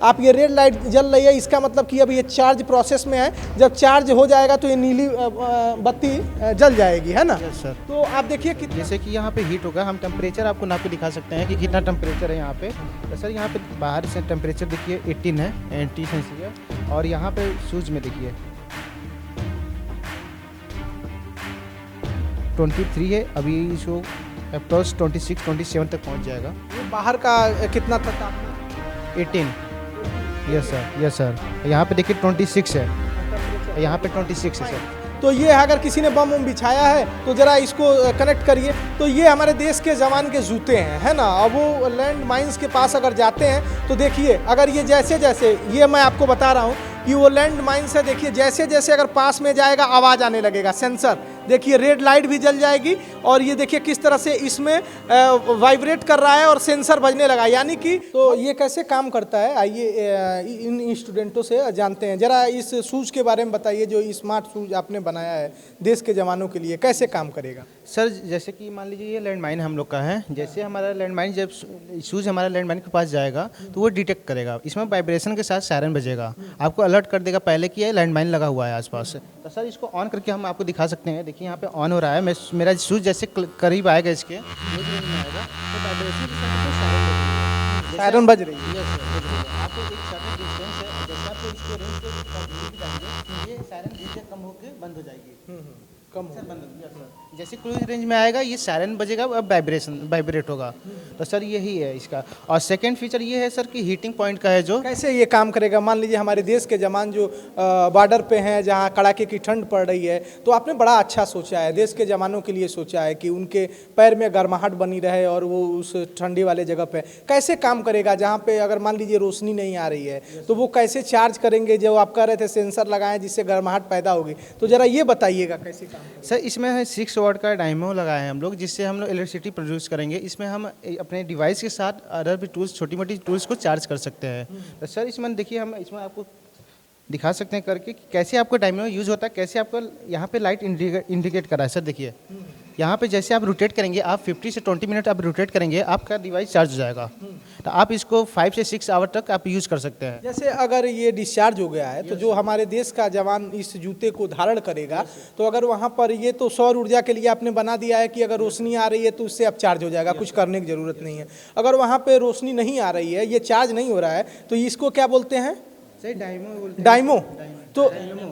आप ये red light जल रही है, इसका मतलब कि अब ये चार्ज प्रोसेस में है। जब चार्ज हो जाएगा तो ये नीली बत्ती जल जाएगी, है ना? Yes sir. तो आप देखिए कि जैसे कि यहाँ पे हीट होगा, हम टेम्परेचर आपको नाप के दिखा सकते हैं कि कितना टेम्परेचर है यहाँ पे। तो सर यहाँ पे बाहर से टेम्परेचर देखिए 18 है, 80 सेल्सियस, और यहाँ पे सूज में देखिए 23 है। अभी इसको अप्रॉक्स 26 27 तक पहुँच जाएगा। ये बाहर का कितना था तापमान? 18। Yes sir, yes sir. यहाँ पे देखिए 26 है, यहाँ पे 26 है सर। तो ये अगर किसी ने बम बिछाया है तो ज़रा इसको कनेक्ट करिए। तो ये हमारे देश के जवान के जूते हैं, है ना? अब वो लैंड माइंस के पास अगर जाते हैं तो देखिए, अगर ये जैसे जैसे, ये मैं आपको बता रहा हूँ कि वो लैंड माइन से देखिए जैसे जैसे अगर पास में जाएगा आवाज़ आने लगेगा, सेंसर देखिए रेड लाइट भी जल जाएगी, और ये देखिए किस तरह से इसमें वाइब्रेट कर रहा है और सेंसर बजने लगा, यानी कि तो ये कैसे काम करता है, आइए इन स्टूडेंटों से जानते हैं। ज़रा इस शूज़ के बारे में बताइए, जो स्मार्ट शूज़ आपने बनाया है देश के जवानों के लिए, कैसे काम करेगा? सर जैसे कि मान लीजिए ये लैंडमाइन हम लोग का है, जैसे हमारा लैंडमाइन जब शूज़ हमारा लैंडमाइन के पास जाएगा तो वो डिटेक्ट करेगा, इसमें वाइब्रेशन के साथ सायरन बजेगा, आपको अलर्ट कर देगा पहले कि ये लैंडमाइन लगा हुआ है आसपास। तो सर इसको ऑन करके हम आपको दिखा सकते हैं। देखिए यहाँ पे ऑन हो रहा है, मेरा शूज़ जैसे करीब आएगा इसके आएगा तो वाइब्रेशन के साथ सायरन बज रही है। आपको एक सर्टेन डिस्टेंस है, जैसे आप इसको रेंज पे जाएंगे ये सायरन धीरे कम होकर बंद हो जाएगी, कम सर बंद हो गया सर। जैसे क्रूज रेंज में आएगा ये सायरन बजेगा, अब वाइब्रेट होगा। तो सर यही है इसका। और सेकंड फीचर ये है सर कि हीटिंग पॉइंट का है जो। कैसे ये काम करेगा? मान लीजिए हमारे देश के जवान जो बॉर्डर पे हैं, जहाँ कड़ाके की ठंड पड़ रही है, तो आपने बड़ा अच्छा सोचा है, देश के जवानों के लिए सोचा है कि उनके पैर में गर्माहट बनी रहे और वो उस ठंडी वाले जगह पे कैसे काम करेगा? जहाँ पे अगर मान लीजिए रोशनी नहीं आ रही है तो वो कैसे चार्ज करेंगे? जो आप कह रहे थे सेंसर लगाएं जिससे गर्माहट पैदा होगी, तो ज़रा ये बताइएगा कैसे काम करेगा? सर इसमें है 6 वाट का डायमो लगाए हैं हम लोग, जिससे हम लोग इलेक्ट्रिसिटी प्रोड्यूस करेंगे। इसमें हम अपने डिवाइस के साथ अदर भी टूल्स, छोटी मोटी टूल्स को चार्ज कर सकते हैं। तो सर इसमें देखिए हम इसमें आपको दिखा सकते हैं करके कि कैसे आपका डायमो यूज़ होता है, कैसे आपका यहाँ पे लाइट इंडिकेट कर रहा है। सर देखिए यहाँ पे जैसे आप रोटेट करेंगे, आप 50 से 20 मिनट आप रोटेट करेंगे, आपका डिवाइस चार्ज हो जाएगा। तो आप इसको 5 से 6 आवर तक आप यूज़ कर सकते हैं। जैसे अगर ये डिस्चार्ज हो गया है तो जो हमारे देश का जवान इस जूते को धारण करेगा, तो अगर वहाँ पर ये तो सौर ऊर्जा के लिए आपने बना दिया है कि अगर रोशनी आ रही है तो उससे अब चार्ज हो जाएगा, कुछ करने की ज़रूरत नहीं है। अगर वहाँ पर रोशनी नहीं आ रही है, ये चार्ज नहीं हो रहा है, तो इसको क्या बोलते हैं? सर डायमो। डायमो। तो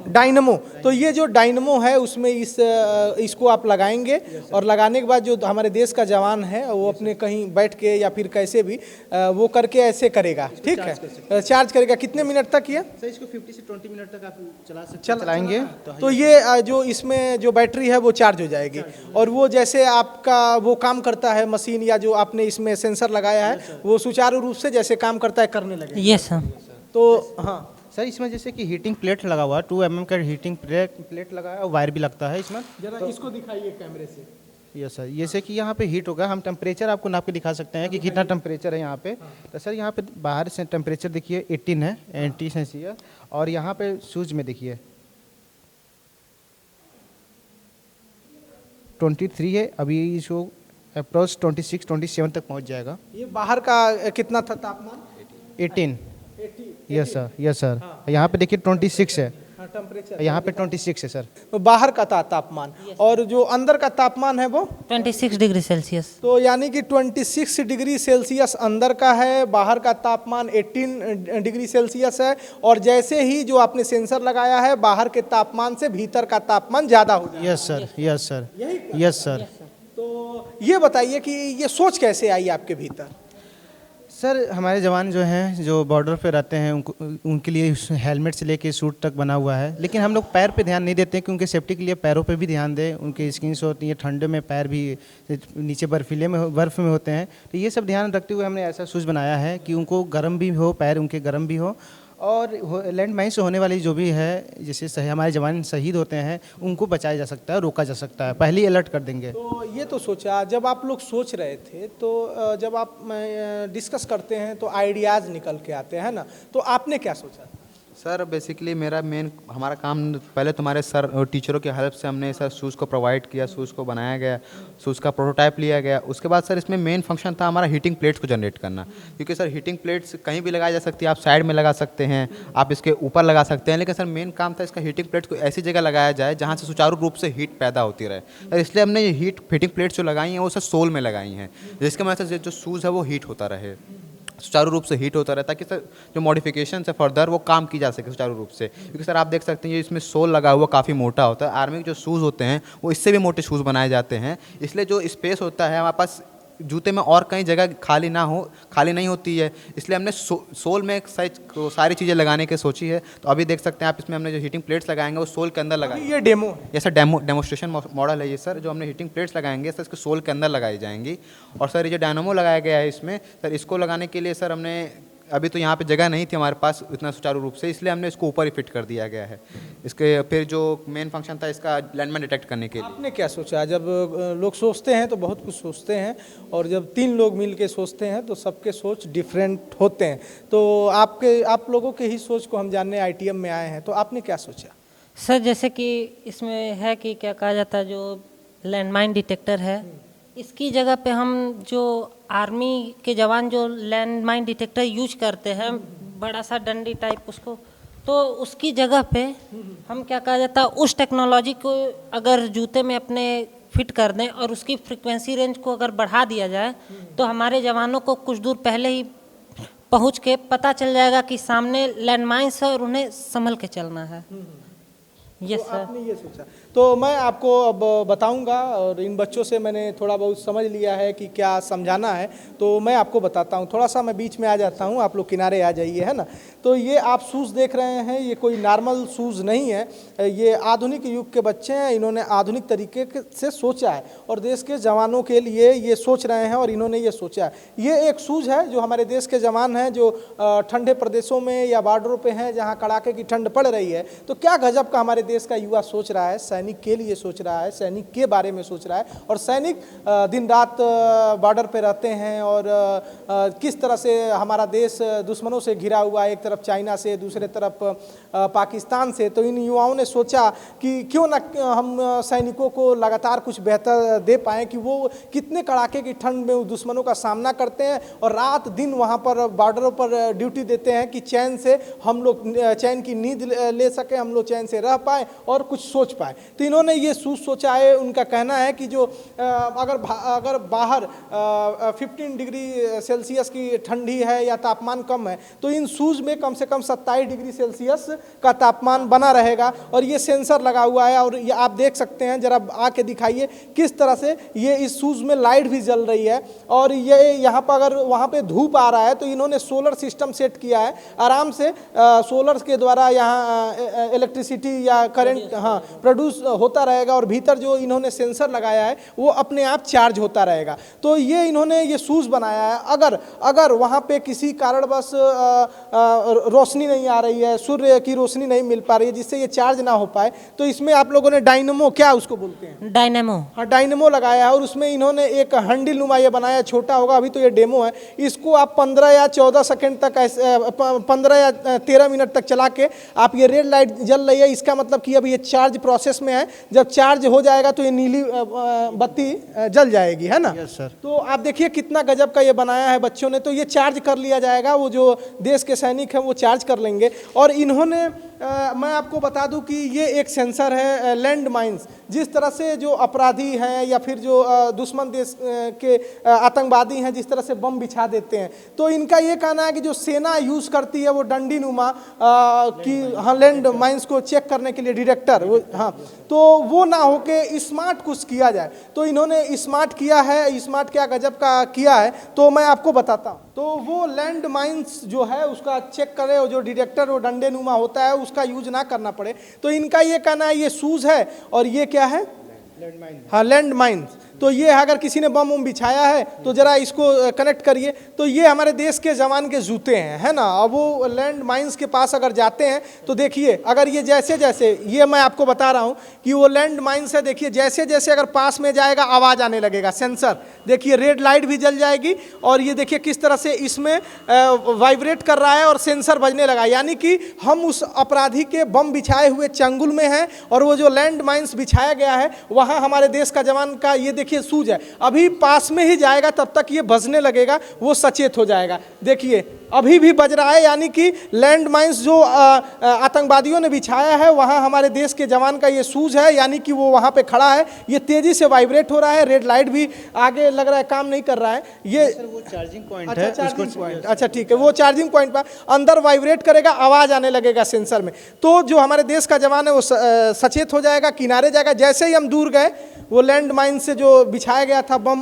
डायनमो, तो ये जो डायनमो है उसमें इसको आप लगाएंगे, और लगाने के बाद जो हमारे देश का जवान है वो अपने कहीं बैठ के या फिर कैसे भी वो करके ऐसे करेगा, ठीक है? चार्ज करेगा कितने मिनट तक ये? सर इसको 50 से 20 मिनट तक आप चला सकते हैं, चलाएंगे तो ये जो इसमें जो बैटरी है वो चार्ज हो जाएगी, और वो जैसे आपका वो काम करता है मशीन, या जो आपने इसमें सेंसर लगाया है वो सुचारू रूप से जैसे काम करता है करने लगे। Yes sir. तो हाँ सर इसमें जैसे कि हीटिंग प्लेट लगा हुआ है, 2 mm का हीटिंग प्लेट लगा है, और वायर भी लगता है इसमें। जरा इसको दिखाइए कैमरे से। Yes sir. जैसे कि यहाँ पे हीट होगा, हम टेम्परेचर आपको नाप के दिखा सकते हैं कि कितना टेम्परेचर है यहाँ पे। तो सर यहाँ पे बाहर से टेम्परेचर देखिए 18 है, 80 सेल्सियस, और यहाँ पे शूज में देखिए 23 है। अभी इसको अप्रॉक्स 26 27 तक पहुँच जाएगा। ये बाहर का कितना था तापमान? 18। Yes sir, yes sir. यहाँ पे देखिए 26 है, टेम्परेचर यहाँ पे 26 है सर। तो बाहर का तापमान, और जो अंदर का तापमान है वो 26 डिग्री सेल्सियस। तो यानी कि 26 डिग्री सेल्सियस अंदर का है, बाहर का तापमान 18 डिग्री सेल्सियस है। और जैसे ही जो आपने सेंसर लगाया है, बाहर के तापमान से भीतर का तापमान ज़्यादा हो जाएगा। Yes sir, yes sir, yes sir. तो ये बताइए कि ये सोच कैसे आई आपके भीतर? सर हमारे जवान जो हैं, जो बॉर्डर पे रहते हैं, उनके लिए हेलमेट से लेके सूट तक बना हुआ है, लेकिन हम लोग पैर पे ध्यान नहीं देते कि उनके सेफ्टी के लिए पैरों पे भी ध्यान दें। उनकी स्किन्स होती है ठंडे में, पैर भी नीचे बर्फ़ में होते हैं, तो ये सब ध्यान रखते हुए हमने ऐसा शूज़ बनाया है कि उनको गर्म भी हो, पैर उनके गर्म भी हो, और लैंड माइन से होने वाली जो भी है, जैसे हमारे जवान शहीद होते हैं, उनको बचाया जा सकता है, रोका जा सकता है, पहले ही अलर्ट कर देंगे। तो ये तो सोचा, जब आप लोग सोच रहे थे तो जब आप डिस्कस करते हैं तो आइडियाज़ निकल के आते हैं ना, तो आपने क्या सोचा? सर बेसिकली मेरा मेन हमारा काम पहले तुम्हारे सर और टीचरों की हेल्प से हमने सर शूज़ को प्रोवाइड किया, शूज़ को बनाया गया, शूज़ का प्रोटोटाइप लिया गया। उसके बाद सर इसमें मेन फंक्शन था हमारा हीटिंग प्लेट्स को जनरेट करना, क्योंकि सर हीटिंग प्लेट्स कहीं भी लगाई जा सकती है, आप साइड में लगा सकते हैं, आप इसके ऊपर लगा सकते हैं, लेकिन सर मेन काम था इसका हीटिंग प्लेट्स को ऐसी जगह लगाया जाए जहाँ से सुचारू रूप से हीट पैदा होती रहे। और इसलिए हमने ये हीटिंग प्लेट्स जो लगाई हैं वो सर सोल में लगाई हैं, जिसके वजह से जो शूज़ है वो हीट होता रहे, सुचारू रूप से हीट होता रहता है, ताकि सर जो मॉडिफिकेशन है फर्दर वो काम की जा सके सुचारू रूप से। क्योंकि सर आप देख सकते हैं ये इसमें सोल लगा हुआ काफ़ी मोटा होता है, आर्मी के जो शूज़ होते हैं वो इससे भी मोटे शूज़ बनाए जाते हैं, इसलिए जो स्पेस होता है हमारे पास जूते में और कहीं जगह खाली नहीं होती है, इसलिए हमने सोल में सारी चीज़ें लगाने की सोची है। तो अभी देख सकते हैं आप, इसमें हमने जो हीटिंग प्लेट्स लगाएंगे वो सोल के अंदर लगाएंगे। ये डेमो है। ये सर डेमोस्ट्रेशन मॉडल है ये सर, जो हमने हीटिंग प्लेट्स लगाएंगे सर इसको सोल के अंदर लगाई जाएंगी। और सर ये जो डायनामो लगाया गया है इसमें सर, इसको लगाने के लिए सर हमने अभी तो यहाँ पे जगह नहीं थी हमारे पास इतना सुचारू रूप से, इसलिए हमने इसको ऊपर ही फिट कर दिया गया है। इसके फिर जो मेन फंक्शन था इसका लैंडमाइन डिटेक्ट करने के लिए। आपने क्या सोचा? जब लोग सोचते हैं तो बहुत कुछ सोचते हैं, और जब 3 लोग मिल के सोचते हैं तो सबके सोच डिफरेंट होते हैं। तो आप लोगों के ही सोच को हम जानने ITM में आए हैं, तो आपने क्या सोचा? सर जैसे कि इसमें है कि क्या कहा जाता है, जो लैंडमाइन डिटेक्टर है, इसकी जगह पे हम जो आर्मी के जवान जो लैंडमाइन डिटेक्टर यूज करते हैं, बड़ा सा डंडी टाइप उसको, तो उसकी जगह पे हम क्या कहा जाता है उस टेक्नोलॉजी को अगर जूते में अपने फिट कर दें और उसकी फ्रीक्वेंसी रेंज को अगर बढ़ा दिया जाए, तो हमारे जवानों को कुछ दूर पहले ही पहुंच के पता चल जाएगा कि सामने लैंडमाइंस है और उन्हें संभल के चलना है। यस तो सर। आपने ये सोचा। तो मैं आपको अब बताऊंगा, और इन बच्चों से मैंने थोड़ा बहुत समझ लिया है कि क्या समझाना है, तो मैं आपको बताता हूं। थोड़ा सा मैं बीच में आ जाता हूं, आप लोग किनारे आ जाइए, है ना। तो ये आप शूज़ देख रहे हैं, ये कोई नॉर्मल शूज़ नहीं है, ये आधुनिक युग के बच्चे हैं। इन्होंने आधुनिक तरीके से सोचा है और देश के जवानों के लिए ये सोच रहे हैं, और इन्होंने ये सोचा है। ये एक शूज़ है जो हमारे देश के जवान हैं, जो ठंडे प्रदेशों में या बॉर्डरों पे हैं जहाँ कड़ाके की ठंड पड़ रही है। तो क्या गजब का हमारे देश का युवा सोच रहा है, सैनिक के लिए सोच रहा है, सैनिक के बारे में सोच रहा है। और सैनिक दिन रात बॉर्डर पे रहते हैं, और किस तरह से हमारा देश दुश्मनों से घिरा हुआ है, एक तरफ चाइना से, दूसरे तरफ पाकिस्तान से। तो इन युवाओं ने सोचा कि क्यों ना हम सैनिकों को लगातार कुछ बेहतर दे पाएँ, कि वो कितने कड़ाके की ठंड में दुश्मनों का सामना करते हैं और रात दिन वहाँ पर बॉर्डरों पर ड्यूटी देते हैं, कि चैन से हम लोग चैन की नींद ले सकें, हम लोग चैन से रह पाए और कुछ सोच पाए। तो इन्होंने ये सोचा है। उनका कहना है कि जो अगर बाहर 15 डिग्री सेल्सियस की ठंडी है या तापमान कम है, तो इन शूज़ में कम से कम 27 डिग्री सेल्सियस का तापमान बना रहेगा। और ये सेंसर लगा हुआ है, और ये आप देख सकते हैं, जरा आके दिखाइए किस तरह से ये इस शूज़ में लाइट भी जल रही है। और ये यहाँ पर अगर वहाँ पे धूप आ रहा है तो इन्होंने सोलर सिस्टम सेट किया है, आराम से सोलर के द्वारा यहाँ इलेक्ट्रिसिटी या करंट प्रोड्यूस होता रहेगा, और भीतर जो इन्होंने सेंसर लगाया है वो अपने आप चार्ज होता रहेगा। तो ये इन्होंने ये शूज़ बनाया है। अगर वहाँ पे किसी कारणवश रोशनी नहीं आ रही है, सूर्य की रोशनी नहीं मिल पा रही है, जिससे ये चार्ज ना हो पाए, तो इसमें आप लोगों ने डायनेमो, क्या उसको बोलते हैं, डायनेमो, हाँ डायनेमो लगाया है। और उसमें इन्होंने एक हैंडल नुमा ये बनाया, छोटा होगा, अभी तो ये डेमो है। इसको आप 15 या 14 सेकेंड तक, 15 या 13 मिनट तक चला के आप, ये रेड लाइट जल रही है, इसका मतलब कि अब ये चार्ज प्रोसेस में है। जब चार्ज हो जाएगा तो ये नीली बत्ती जल जाएगी, है ना। Yes sir. तो आप देखिए कितना गजब का ये बनाया है बच्चों ने। तो ये चार्ज कर लिया जाएगा, वो जो देश के सैनिक हैं वो चार्ज कर लेंगे। और इन्होंने मैं आपको बता दूं कि ये एक सेंसर है लैंड माइंस। जिस तरह से जो अपराधी हैं या फिर जो दुश्मन देश के आतंकवादी हैं, जिस तरह से बम बिछा देते हैं, तो इनका ये कहना है कि जो सेना यूज़ करती है वो डंडी नुमा कि हाँ लैंड माइंस को चेक करने के लिए डिटेक्टर, वो हाँ, तो वो ना होके स्मार्ट कुछ किया जाए। तो इन्होंने स्मार्ट किया है। स्मार्ट क्या गजब का किया है, तो मैं आपको बताता हूँ। तो वो लैंड माइंस जो है उसका चेक करे, और जो डिटेक्टर वो डंडे नुमा होता है उसका यूज ना करना पड़े। तो इनका ये कहना है ये शूज़ है, और ये क्या है, हाँ लैंड माइंस। तो ये अगर किसी ने बम बिछाया है तो ज़रा इसको कनेक्ट करिए। तो ये हमारे देश के जवान के जूते हैं, है ना। अब वो लैंड माइंस के पास अगर जाते हैं तो देखिए, अगर ये जैसे जैसे, ये मैं आपको बता रहा हूँ कि वो लैंड माइंस है, देखिए जैसे जैसे अगर पास में जाएगा आवाज़ आने लगेगा, सेंसर देखिए रेड लाइट भी जल जाएगी, और ये देखिए किस तरह से इसमें वाइब्रेट कर रहा है और सेंसर बजने लगा, यानी कि हम उस अपराधी के बम बिछाए हुए चंगुल में हैं, और वो जो लैंड माइंस बिछाया गया है वहाँ हमारे देश का जवान का ये देखिए सूझ है। अभी पास में ही जाएगा तब तक ये बजने लगेगा, वो सचेत हो जाएगा। देखिए अभी भी बज रहा है, यानी कि लैंड माइंस जो आतंकवादियों ने बिछाया है वहाँ हमारे देश के जवान का ये सूझ है, यानी कि वो वहाँ पे खड़ा है, ये तेज़ी से वाइब्रेट हो रहा है, रेड लाइट भी आगे लग रहा है काम नहीं कर रहा है। ये सर वो चार्जिंग पॉइंट अच्छा, है, चार्जिंग पॉइंट, अच्छा ठीक है, वो चार्जिंग पॉइंट पर अंदर वाइब्रेट करेगा, आवाज़ आने लगेगा सेंसर में, तो जो हमारे देश का जवान है वो सचेत हो जाएगा, किनारे जाएगा। जैसे ही हम दूर गए, वो लैंड माइन से जो बिछाया गया था बम,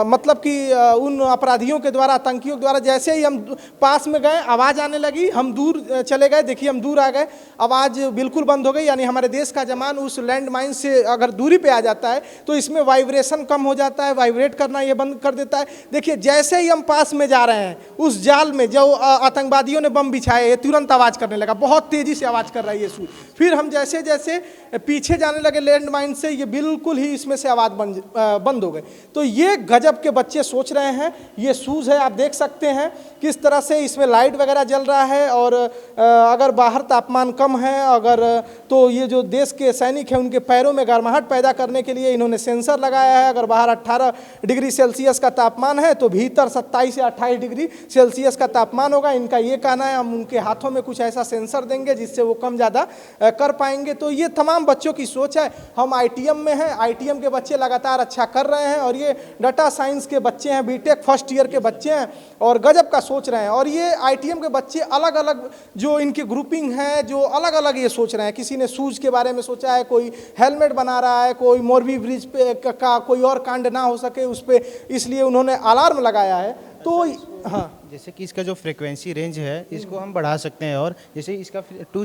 मतलब कि उन अपराधियों के द्वारा, आतंकियों के द्वारा, जैसे ही हम पास में गए आवाज़ आने लगी, हम दूर चले गए, देखिए हम दूर आ गए, आवाज़ बिल्कुल बंद हो गई। यानी हमारे देश का जवान उस लैंड माइन से अगर दूरी पे आ जाता है तो इसमें वाइब्रेशन कम हो जाता है, वाइब्रेट करना ये बंद कर देता है। देखिए जैसे ही हम पास में जा रहे हैं, उस जाल में जो आतंकवादियों ने बम बिछाए, ये तुरंत आवाज़ करने लगा, बहुत तेज़ी से आवाज़ कर रहा है ये सूझ। फिर हम जैसे जैसे पीछे जाने लगे लैंड माइन से, ये बिल्कुल ही इसमें से आवाज़ बंद हो गई। तो ये गजब के बच्चे सोच रहे हैं, ये सूझ है, आप देख सकते हैं किस तरह से इसमें लाइट वगैरह जल रहा है, और अगर बाहर तापमान कम है अगर, तो ये जो देश के सैनिक हैं उनके पैरों में गर्माहट पैदा करने के लिए इन्होंने सेंसर लगाया है। अगर बाहर 18 डिग्री सेल्सियस का तापमान है तो भीतर 27 से 28 डिग्री सेल्सियस का तापमान होगा। इनका ये कहना है हम उनके हाथों में कुछ ऐसा सेंसर देंगे जिससे वो कम ज़्यादा कर पाएंगे। तो ये तमाम बच्चों की सोच है। हम ITM में हैं, ITM के बच्चे लगातार अच्छा कर रहे हैं, और ये डाटा साइंस के बच्चे हैं, बीटेक फर्स्ट ईयर के बच्चे हैं, और गजब का सोच रहे हैं। और ये ITM के बच्चे अलग अलग जो इनकी ग्रुपिंग है, जो अलग अलग ये सोच रहे हैं। किसी ने शूज़ के बारे में सोचा है, कोई हेलमेट बना रहा है, कोई मोरबी ब्रिज पे का कोई और कांड ना हो सके उस पर, इसलिए उन्होंने अलार्म लगाया है। तो हाँ, जैसे कि इसका जो फ्रीक्वेंसी रेंज है इसको हम बढ़ा सकते हैं, और जैसे इसका 2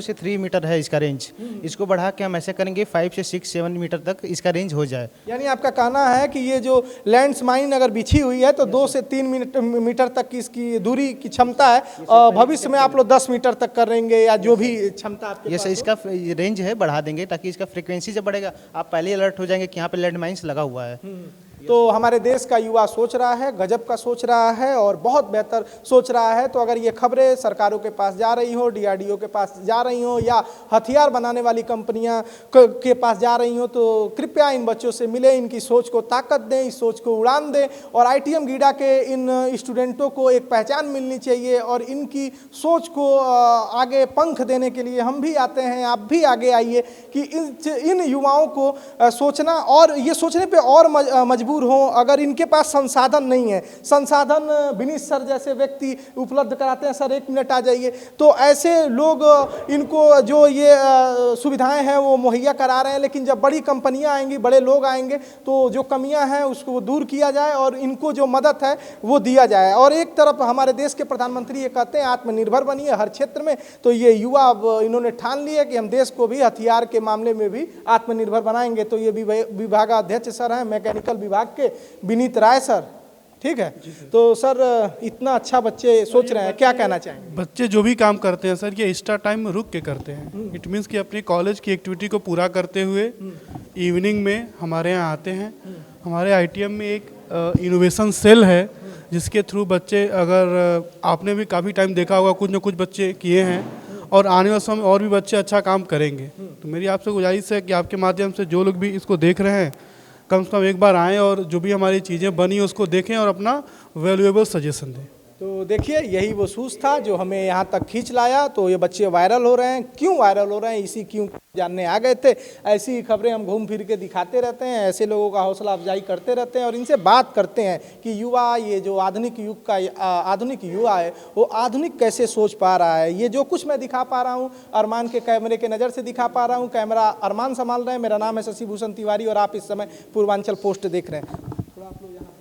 से 3 मीटर है इसका रेंज, इसको बढ़ा के हम ऐसे करेंगे 5 से 6-7 मीटर तक इसका रेंज हो जाए। यानी आपका कहना है कि ये जो लैंड माइन अगर बिछी हुई है तो 2 से 3 मीटर तक की इसकी दूरी की क्षमता है, और भविष्य में आप लोग 10 मीटर तक करेंगे या जो भी क्षमता आपके ये सर इसका रेंज है बढ़ा देंगे, ताकि इसका फ्रीक्वेंसी जब बढ़ेगा आप पहले ही अलर्ट हो जाएंगे कि यहाँ पे लैंड माइन्स लगा हुआ है। तो हमारे देश का युवा सोच रहा है, गजब का सोच रहा है, और बहुत बेहतर सोच रहा है। तो अगर ये खबरें सरकारों के पास जा रही हो, DRDO के पास जा रही हो, या हथियार बनाने वाली कंपनियां के पास जा रही हो, तो कृपया इन बच्चों से मिले, इनकी सोच को ताकत दें, इस सोच को उड़ान दें, और ITM गीडा के इन स्टूडेंटों को एक पहचान मिलनी चाहिए, और इनकी सोच को आगे पंख देने के लिए हम भी आते हैं, आप भी आगे आइए कि इन युवाओं को सोचना, और ये सोचने पर और मजबूर हो। अगर इनके पास संसाधन नहीं है, संसाधन विनीत सर जैसे व्यक्ति उपलब्ध कराते हैं, सर 1 मिनट आ जाइए, तो ऐसे लोग इनको जो ये सुविधाएं हैं वो मुहैया करा रहे हैं। लेकिन जब बड़ी कंपनियां आएंगी, बड़े लोग आएंगे, तो जो कमियां हैं उसको दूर किया जाए और इनको जो मदद है वो दिया जाए। और एक तरफ हमारे देश के प्रधानमंत्री ये कहते हैं आत्मनिर्भर बनिए हर क्षेत्र में, तो ये युवा इन्होंने ठान लिया कि हम देश को भी हथियार के मामले में भी आत्मनिर्भर बनाएंगे। तो ये विभागाध्यक्ष सर हैं मैकेनिकल विभाग के, विनीत राय सर, ठीक है। तो सर इतना अच्छा बच्चे सोच रहे हैं, क्या कहना चाहेंगे? बच्चे जो भी काम करते हैं सर, ये एक्स्ट्रा टाइम में रुक के करते हैं। इट मीन्स कि अपनी कॉलेज की एक्टिविटी को पूरा करते हुए इवनिंग में हमारे यहाँ आते हैं। हमारे ITM में एक इनोवेशन सेल है, जिसके थ्रू बच्चे, अगर आपने भी काफ़ी टाइम देखा होगा, कुछ न कुछ बच्चे किए हैं, और आने वाले समय में और भी बच्चे अच्छा काम करेंगे। तो मेरी आपसे गुजारिश है कि आपके माध्यम से जो लोग भी इसको देख रहे हैं, कम से कम एक बार आएँ और जो भी हमारी चीज़ें बनी उसको देखें और अपना वैल्यूएबल सजेशन दें। तो देखिए यही वो सूझ था जो हमें यहाँ तक खींच लाया। तो ये बच्चे वायरल हो रहे हैं, क्यों वायरल हो रहे हैं, इसी क्यों जानने आ गए थे। ऐसी खबरें हम घूम फिर के दिखाते रहते हैं, ऐसे लोगों का हौसला अफजाई करते रहते हैं और इनसे बात करते हैं कि युवा, ये जो आधुनिक युग का आधुनिक युवा है वो आधुनिक कैसे सोच पा रहा है। ये जो कुछ मैं दिखा पा रहा हूँ अरमान के कैमरे के नज़र से दिखा पा रहा हूँ। कैमरा अरमान संभाल रहे हैं, मेरा नाम है शशि भूषण तिवारी और आप इस समय पूर्वांचल पोस्ट देख रहे हैं। थोड़ा आप लोग यहाँ